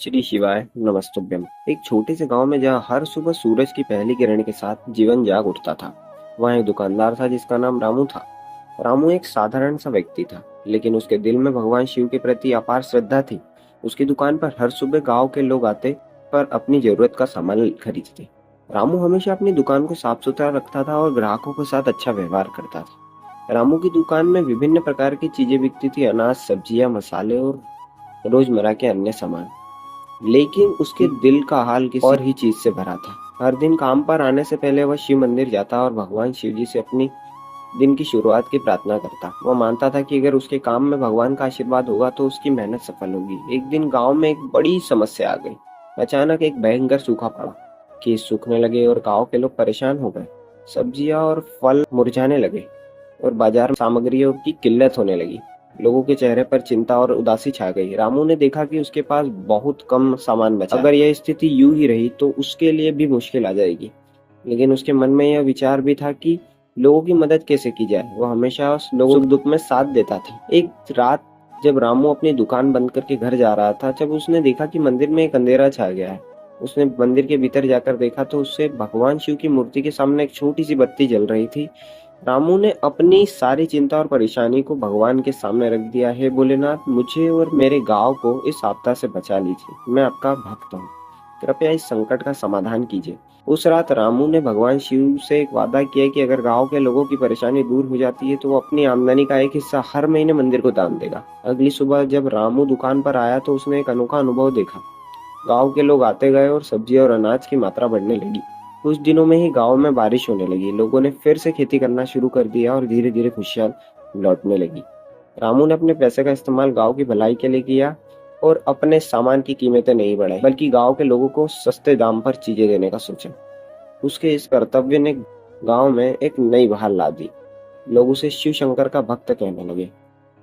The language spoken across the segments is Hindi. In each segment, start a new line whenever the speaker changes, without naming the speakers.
श्री शिवाय नमस्तुभ्यम। एक छोटे से गांव में जहाँ हर सुबह सूरज की पहली किरण के साथ जीवन जाग उठता था, वहाँ एक दुकानदार था जिसका नाम रामू था। रामू एक साधारण सा व्यक्ति था, लेकिन उसके दिल में भगवान शिव के प्रति अपार श्रद्धा थी। उसकी दुकान पर हर सुबह गांव के लोग आते पर अपनी जरूरत का सामान खरीदते। रामू हमेशा अपनी दुकान को साफ सुथरा रखता था और ग्राहकों के साथ अच्छा व्यवहार करता था। रामू की दुकान में विभिन्न प्रकार की चीजें बिकती थी, अनाज, सब्जियां, मसाले और रोजमर्रा के अन्य सामान। लेकिन उसके दिल का हाल किसी और ही चीज से भरा था। हर दिन काम पर आने से पहले वह शिव मंदिर जाता और भगवान शिव जी से अपनी दिन की शुरुआत की प्रार्थना करता। वह मानता था कि अगर उसके काम में भगवान का आशीर्वाद होगा तो उसकी मेहनत सफल होगी। एक दिन गांव में एक बड़ी समस्या आ गई। अचानक एक भयंकर सूखा पड़ा। खेत सूखने लगे और गांव के लोग परेशान हो गए। सब्जियां और फल मुरझाने लगे और बाजार में सामग्रियों की किल्लत होने लगी। लोगों के चेहरे पर चिंता और उदासी छा गई। रामू ने देखा कि उसके पास बहुत कम सामान बचा। अगर यह स्थिति यूं ही रही तो उसके लिए भी मुश्किल आ जाएगी। लेकिन उसके मन में यह विचार भी था कि लोगों की मदद कैसे की जाए। वह हमेशा उस लोगों सुख दुख में साथ देता था। एक रात जब रामू अपनी दुकान बंद करके घर जा रहा था, जब उसने देखा कि मंदिर में एक अंधेरा छा गया है। उसने मंदिर के भीतर जाकर देखा तो उससे भगवान शिव की मूर्ति के सामने एक छोटी सी बत्ती जल रही थी। रामू ने अपनी सारी चिंता और परेशानी को भगवान के सामने रख दिया। है भोलेनाथ, मुझे और मेरे गांव को इस आपदा से बचा लीजिए। मैं आपका भक्त हूँ, कृपया इस संकट का समाधान कीजिए। उस रात रामू ने भगवान शिव से एक वादा किया कि अगर गांव के लोगों की परेशानी दूर हो जाती है तो वो अपनी आमदनी का एक हिस्सा हर महीने मंदिर को दान देगा। अगली सुबह जब रामू दुकान पर आया तो उसने एक अनोखा अनुभव देखा। गांव के लोग आते गए और सब्जी और अनाज की मात्रा बढ़ने लगी। कुछ दिनों में ही गांव में बारिश होने लगी। लोगों ने फिर से खेती करना शुरू कर दिया और धीरे धीरे खुशियां लौटने लगी। रामू ने अपने पैसे का इस्तेमाल गांव की भलाई के लिए किया और अपने सामान की कीमतें नहीं बढ़ाई, बल्कि गांव के लोगों को सस्ते दाम पर चीजें देने का सोचा। उसके इस कर्तव्य ने गांव में एक नई बहार ला दी। लोग उसे शिव शंकर का भक्त कहने लगे।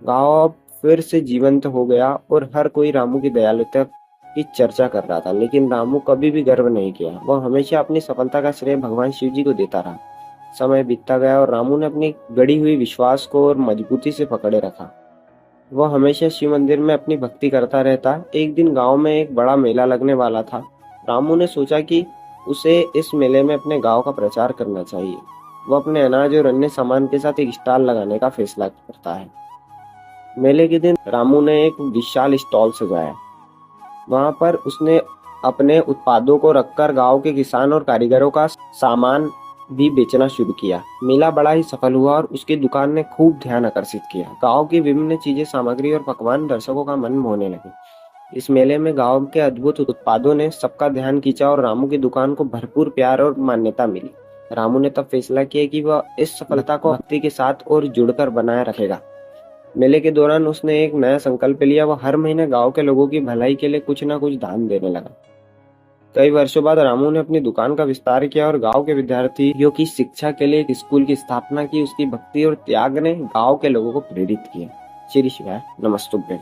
गांव अब फिर से जीवंत हो गया और हर कोई रामू की दयालुता की चर्चा कर रहा था। लेकिन रामू कभी भी गर्व नहीं किया। वह हमेशा अपनी सफलता का श्रेय भगवान शिव जी को देता रहा। समय बीतता गया और रामू ने अपनी गड़ी हुई विश्वास को और मजबूती से पकड़े रखा। वह हमेशा शिव मंदिर में अपनी भक्ति करता रहता। एक दिन गांव में एक बड़ा मेला लगने वाला था। रामू ने सोचा कि उसे इस मेले में अपने गांव का प्रचार करना चाहिए। वह अपने अनाज और अन्य सामान के साथ एक स्टॉल लगाने का फैसला करता है। मेले के दिन रामू ने एक विशाल स्टॉल सजाया। वहां पर उसने अपने उत्पादों को रखकर गांव के किसान और कारीगरों का सामान भी बेचना शुरू किया। मेला बड़ा ही सफल हुआ और उसकी दुकान ने खूब ध्यान आकर्षित किया। गांव की विभिन्न चीजें, सामग्री और पकवान दर्शकों का मन मोहने लगे। इस मेले में गांव के अद्भुत उत्पादों ने सबका ध्यान खींचा और रामू की दुकान को भरपूर प्यार और मान्यता मिली। रामू ने तब फैसला किया कि वह इस सफलता को भक्ति के साथ और जुड़कर बनाए रखेगा। मेले के दौरान उसने एक नया संकल्प लिया। वह हर महीने गांव के लोगों की भलाई के लिए कुछ न कुछ दान देने लगा। कई वर्षों बाद रामू ने अपनी दुकान का विस्तार किया और गांव के विद्यार्थियों की शिक्षा के लिए एक स्कूल की स्थापना की। उसकी भक्ति और त्याग ने गांव के लोगों को प्रेरित किया। श्री शिवाय नमस्तुभ्यं।